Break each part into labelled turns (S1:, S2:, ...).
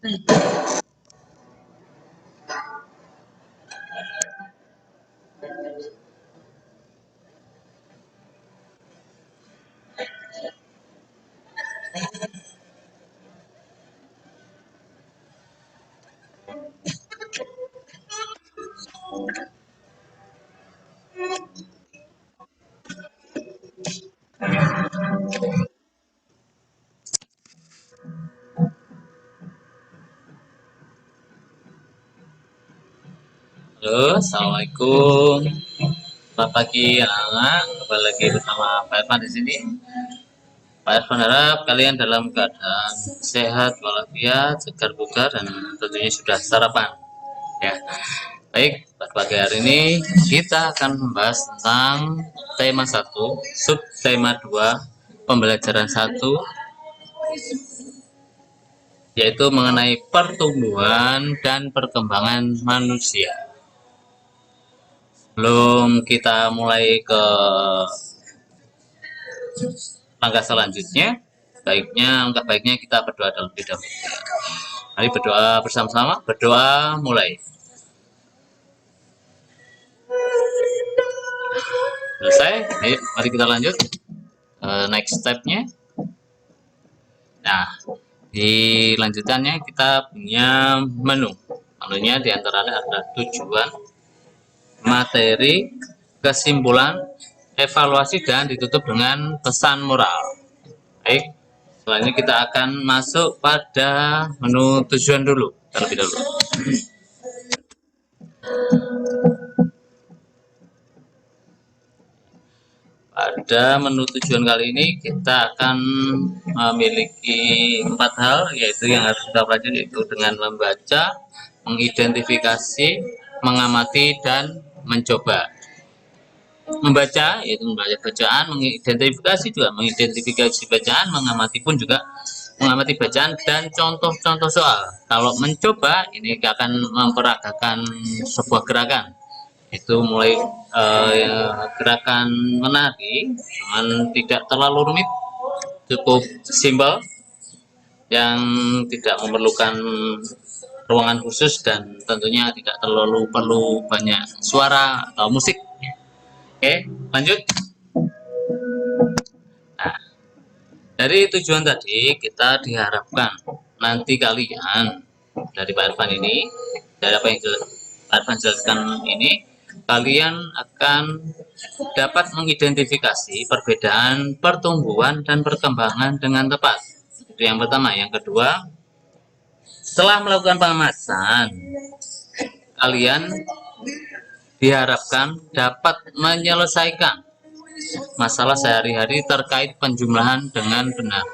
S1: Halo, assalamualaikum. Selamat pagi anak-anak. Kembali lagi bersama Pak Irfan di sini. Pak Irfan harap kalian dalam keadaan sehat walafiat, segar bugar, dan tentunya sudah sarapan. Ya, baik. Pada pagi hari ini kita akan membahas tentang tema 1, sub tema 2, pembelajaran 1, yaitu mengenai pertumbuhan dan perkembangan manusia. Sebelum kita mulai ke langkah selanjutnya, langkah baiknya kita berdoa terlebih dahulu. Mari berdoa bersama-sama. Berdoa mulai. Selesai. Ayo, mari kita lanjut. Next stepnya. Nah, di lanjutannya kita punya menu. Menunya diantaranya adalah tujuan, materi, kesimpulan, evaluasi, dan ditutup dengan pesan moral. Baik, selanjutnya kita akan masuk pada menu tujuan dulu, terlebih dahulu. Pada menu tujuan kali ini kita akan memiliki 4 hal, yaitu yang harus kita pelajari, yaitu dengan membaca, mengidentifikasi, mengamati, dan mencoba. Membaca, yaitu membaca bacaan, mengidentifikasi juga mengidentifikasi bacaan, mengamati pun juga mengamati bacaan dan contoh-contoh soal. Kalau mencoba, ini akan memperagakan sebuah gerakan. Itu mulai gerakan menari, cuman tidak terlalu rumit, cukup simpel, yang tidak memerlukan ruangan khusus dan tentunya tidak terlalu perlu banyak suara atau musik. Oke, lanjut. Nah, dari tujuan tadi kita diharapkan nanti kalian dari Pak Irfan ini, dari apa yang Pak Irfan jelaskan ini, kalian akan dapat mengidentifikasi perbedaan pertumbuhan dan perkembangan dengan tepat. Itu yang pertama. Yang kedua, setelah melakukan pengamatan, kalian diharapkan dapat menyelesaikan masalah sehari-hari terkait penjumlahan dengan benar.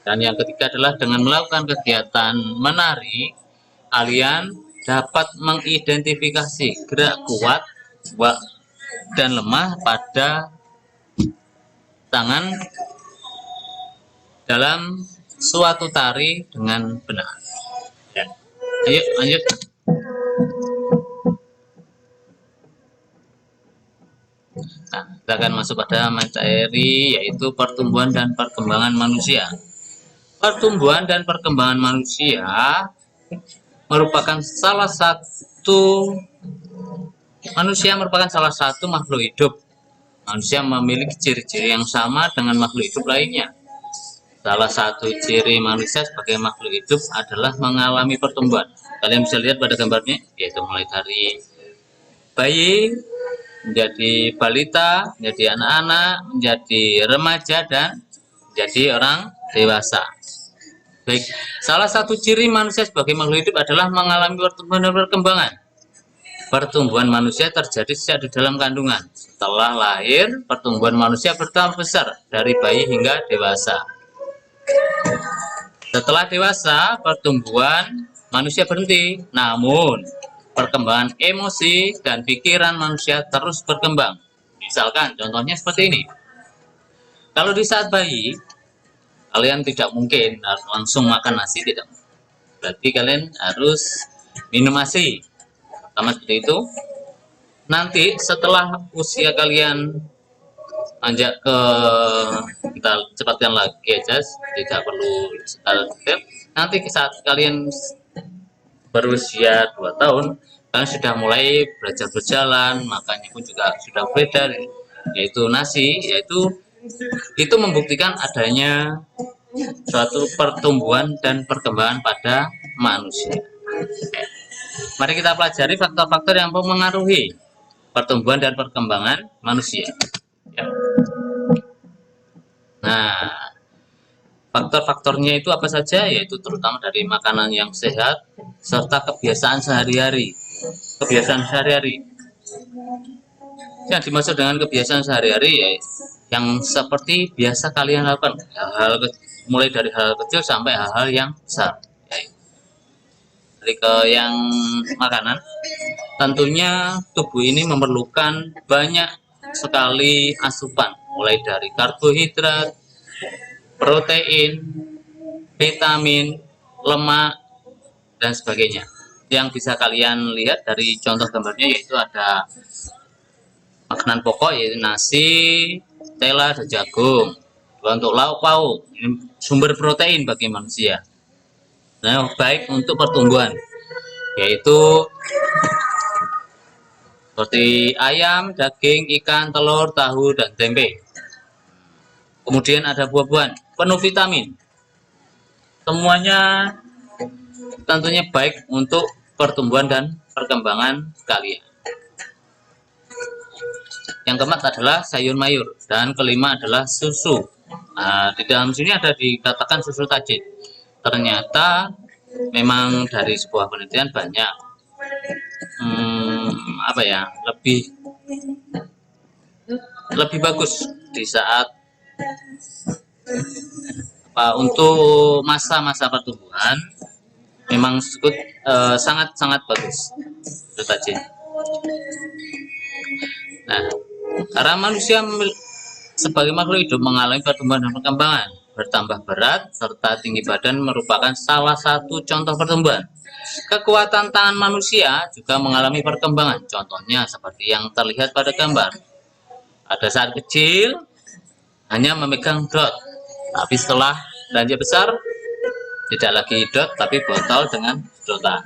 S1: Dan yang ketiga adalah dengan melakukan kegiatan menari, kalian dapat mengidentifikasi gerak kuat dan lemah pada tangan dalam suatu tari dengan benar. Ya. Ayo lanjut. Nah, kita akan masuk pada materi, yaitu pertumbuhan dan perkembangan manusia. Pertumbuhan dan perkembangan manusia merupakan salah satu makhluk hidup. Manusia memiliki ciri-ciri yang sama dengan makhluk hidup lainnya. Salah satu ciri manusia sebagai makhluk hidup adalah mengalami pertumbuhan. Kalian bisa lihat pada gambarnya, yaitu mulai dari bayi, menjadi balita, menjadi anak-anak, menjadi remaja, dan menjadi orang dewasa. Baik, salah satu ciri manusia sebagai makhluk hidup adalah mengalami pertumbuhan dan perkembangan. Pertumbuhan manusia terjadi sejak di dalam kandungan. Setelah lahir, pertumbuhan manusia bertambah besar dari bayi hingga dewasa. Setelah dewasa, pertumbuhan manusia berhenti. Namun, perkembangan emosi dan pikiran manusia terus berkembang. Misalkan, contohnya seperti ini. Kalau di saat bayi, kalian tidak mungkin langsung makan nasi, tidak. Berarti kalian harus minum ASI. Sama seperti itu. Nanti setelah usia kalian anjak ke, kita cepatkan lagi aja, tidak perlu secara detail. Nanti saat kalian berusia 2 tahun kan sudah mulai belajar berjalan, makanya pun juga sudah beredar, yaitu nasi, yaitu itu membuktikan adanya suatu pertumbuhan dan perkembangan pada manusia. Mari kita pelajari faktor-faktor yang mempengaruhi pertumbuhan dan perkembangan manusia. Ya. Nah, faktor-faktornya itu apa saja? Yaitu terutama dari makanan yang sehat serta kebiasaan sehari-hari. Kebiasaan sehari-hari. Yang dimaksud dengan kebiasaan sehari-hari ya yang seperti biasa kalian lakukan, mulai dari hal kecil sampai hal-hal yang besar. Dari ke yang makanan, tentunya tubuh ini memerlukan banyak sekali asupan, mulai dari karbohidrat, protein, vitamin, lemak, dan sebagainya. Yang bisa kalian lihat dari contoh gambarnya yaitu ada makanan pokok yaitu nasi, tela, dan jagung. Untuk lauk pauk, sumber protein bagi manusia. Nah, baik untuk pertumbuhan, yaitu seperti ayam, daging, ikan, telur, tahu, dan tempe. Kemudian ada buah-buahan penuh vitamin. Semuanya tentunya baik untuk pertumbuhan dan perkembangan kalian. Yang keempat adalah sayur mayur dan kelima adalah susu. Nah, di dalam sini ada dikatakan susu tajin. Ternyata memang dari sebuah penelitian banyak lebih bagus di saat untuk masa-masa pertumbuhan memang sangat-sangat bagus susu tajin. Nah, karena manusia sebagai makhluk hidup mengalami pertumbuhan dan perkembangan, bertambah berat serta tinggi badan merupakan salah satu contoh pertumbuhan. Kekuatan tangan manusia juga mengalami perkembangan, contohnya seperti yang terlihat pada gambar. Pada saat kecil hanya memegang dot, tapi setelah beranjak besar tidak lagi dot tapi botol dengan sedotan.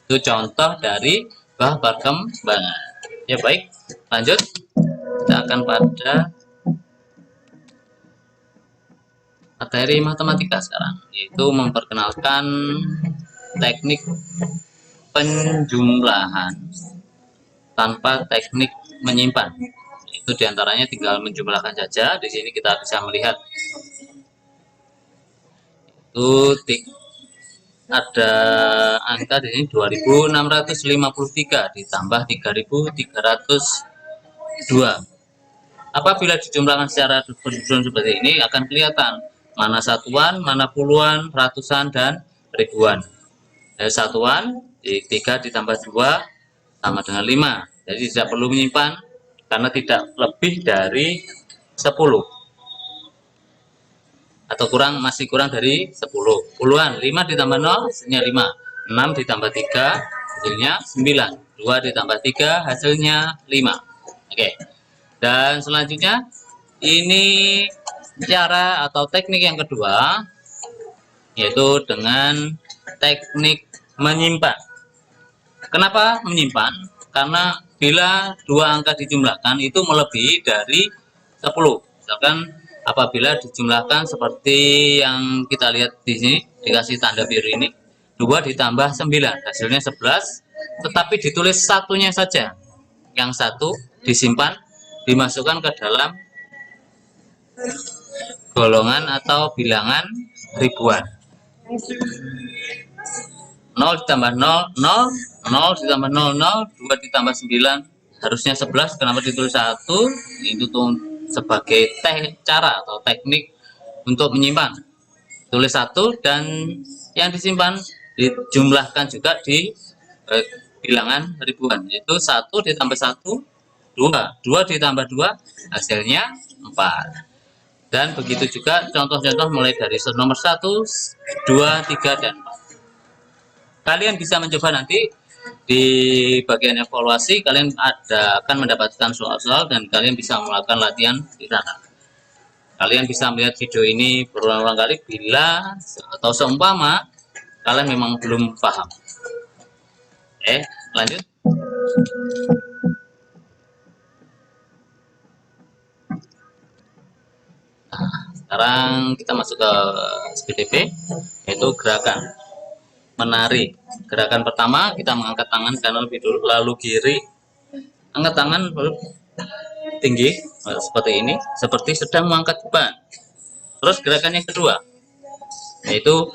S1: Itu contoh dari perkembangan. Ya baik, lanjut. Kita akan pada materi matematika sekarang, yaitu memperkenalkan teknik penjumlahan tanpa teknik menyimpan. Itu diantaranya tinggal menjumlahkan saja. Di sini kita bisa melihat itu ada angka di sini 2653 ditambah 3302. Apabila dijumlahkan secara bersusun seperti ini akan kelihatan mana satuan, mana puluhan, ratusan, dan ribuan. Dari satuan 3 ditambah 2 sama dengan 5. Jadi tidak perlu menyimpan karena tidak lebih dari 10 atau masih kurang dari 10. Puluhan, 5 ditambah 0 hasilnya 5, 6 ditambah 3 hasilnya 9, 2 ditambah 3 hasilnya 5. Oke. Dan selanjutnya ini cara atau teknik yang kedua, yaitu dengan teknik menyimpan. Kenapa menyimpan? Karena bila dua angka dijumlahkan itu melebihi dari 10. Misalkan apabila dijumlahkan seperti yang kita lihat di sini dikasih tanda biru ini, 2 ditambah 9 hasilnya 11, tetapi ditulis satunya saja. Yang satu disimpan, dimasukkan ke dalam golongan atau bilangan ribuan. 0 ditambah 0, 0, 0 ditambah 0, 0, 2 ditambah 9, harusnya 11, kenapa ditulis 1? Itu sebagai cara atau teknik untuk menyimpan. Tulis 1 dan yang disimpan dijumlahkan juga di bilangan ribuan, yaitu 1 ditambah 1, 2, 2 ditambah 2 hasilnya 4. Dan begitu juga contoh-contoh mulai dari nomor 1, 2, 3, dan 4. Kalian bisa mencoba nanti di bagian evaluasi, kalian akan mendapatkan soal-soal dan kalian bisa melakukan latihan di sana. Kalian bisa melihat video ini berulang-ulang kali bila atau seumpama kalian memang belum paham. Oke, lanjut. Nah, sekarang kita masuk ke SPDP, yaitu gerakan menari. Gerakan pertama kita mengangkat tangan kanan lebih dulu, lalu kiri, angkat tangan tinggi seperti ini, seperti sedang mengangkat beban. Terus gerakan yang kedua, yaitu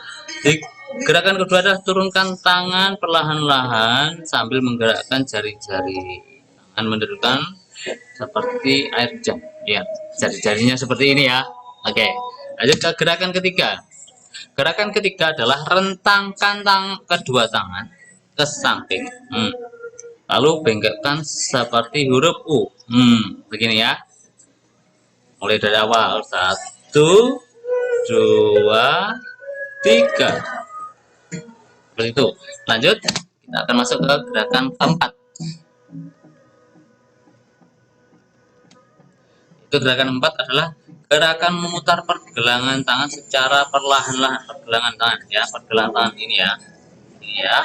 S1: gerakan kedua adalah turunkan tangan perlahan-lahan sambil menggerakkan jari-jari. Tangan mendudukkan seperti air hujan. Ya, jari-jarinya seperti ini ya. Oke, lanjut ke gerakan ketiga. Gerakan ketiga adalah rentangkan kedua tangan ke samping. Lalu benggakkan seperti huruf U. Begini ya. Mulai dari awal. 1, 2, 3. Seperti itu. Lanjut, kita akan masuk ke gerakan keempat. Itu gerakan keempat adalah gerakan memutar pergelangan tangan secara perlahan-lahan. Pergelangan tangan ya, pergelangan tangan ini ya. Ini ya.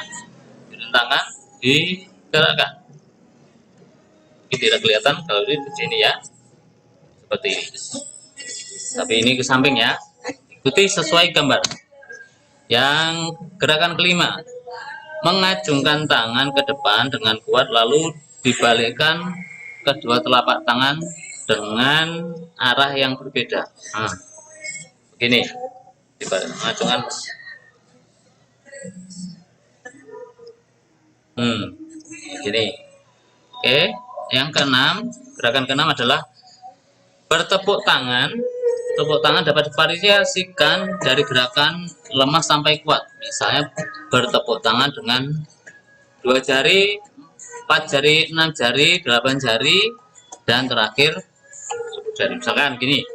S1: Tangan digerakkan. Ini tidak kelihatan kalau di sini ya. Seperti ini. Tapi ini ke samping ya. Ikuti sesuai gambar. Yang gerakan kelima, mengacungkan tangan ke depan dengan kuat, lalu dibalikkan kedua telapak tangan dengan arah yang berbeda. Begini, dibalik, mengacungkan. Gini. Oke, yang keenam, gerakan keenam adalah bertepuk tangan. Tepuk tangan dapat divariasikan dari gerakan lemah sampai kuat. Misalnya bertepuk tangan dengan 2 jari, 4 jari, 6 jari, 8 jari, dan terakhir 10 jari. Misalkan gini,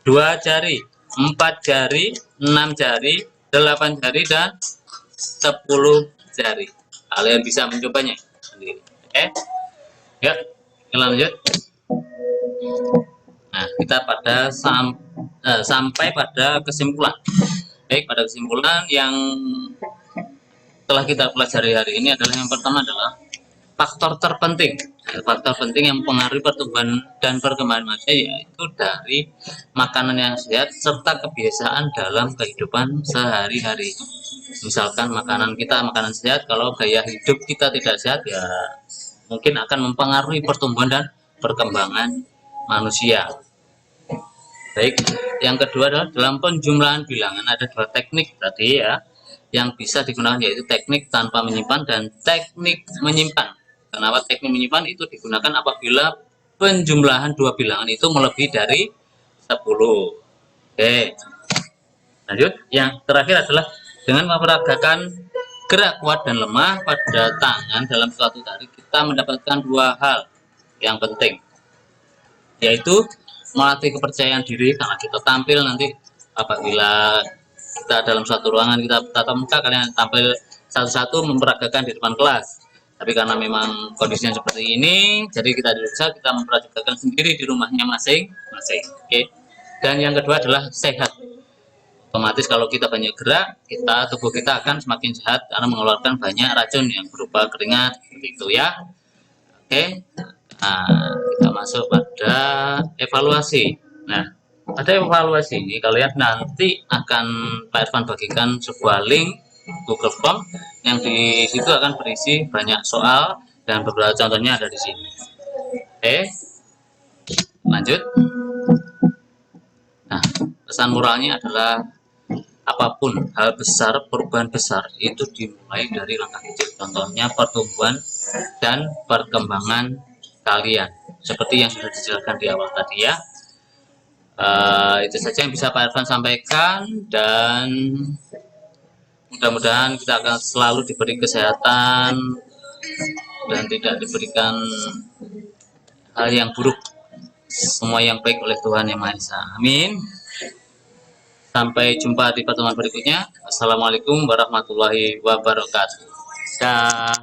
S1: 2 jari, 4 jari, 6 jari, 8 jari, dan 10 jari. Kalian bisa mencobanya sendiri. Oke, ya, kita lanjut. Nah, kita sampai pada kesimpulan. Baik, pada kesimpulan yang telah kita pelajari hari ini adalah yang pertama adalah faktor terpenting. Faktor penting yang mempengaruhi pertumbuhan dan perkembangan manusia yaitu dari makanan yang sehat serta kebiasaan dalam kehidupan sehari-hari. Misalkan makanan kita makanan sehat, kalau gaya hidup kita tidak sehat ya mungkin akan mempengaruhi pertumbuhan dan perkembangan manusia. Baik, yang kedua adalah dalam penjumlahan bilangan ada 2 teknik tadi ya yang bisa digunakan, yaitu teknik tanpa menyimpan dan teknik menyimpan. Kenapa teknik menyimpan itu digunakan apabila penjumlahan 2 bilangan itu melebihi dari 10. Oke, lanjut. Yang terakhir adalah dengan memperagakan gerak kuat dan lemah pada tangan dalam suatu tarik, kita mendapatkan 2 hal yang penting, yaitu melatih kepercayaan diri karena kita tampil nanti apabila kita dalam suatu ruangan kita tatap muka, kalian tampil satu-satu memperagakan di depan kelas. Tapi karena memang kondisinya seperti ini, jadi kita bisa kita memperagakan sendiri di rumahnya masing-masing. Oke. Dan yang kedua adalah sehat. Otomatis kalau kita banyak gerak, tubuh kita akan semakin sehat karena mengeluarkan banyak racun yang berupa keringat, seperti itu ya. Oke. Nah, kita masuk pada evaluasi. Nah, pada evaluasi ini kalian nanti akan Pak Irfan bagikan sebuah link Google Form yang di situ akan berisi banyak soal dan beberapa contohnya ada di sini. Oke, lanjut. Nah, pesan moralnya adalah apapun hal besar, perubahan besar itu dimulai dari langkah kecil. Contohnya pertumbuhan dan perkembangan kalian seperti yang sudah dijelaskan di awal tadi ya. Itu saja yang bisa Pak Irfan sampaikan, dan mudah-mudahan kita akan selalu diberi kesehatan dan tidak diberikan hal yang buruk, semua yang baik oleh Tuhan Yang Maha Esa. Amin. Sampai jumpa di pertemuan berikutnya. Assalamualaikum warahmatullahi wabarakatuh. Dah.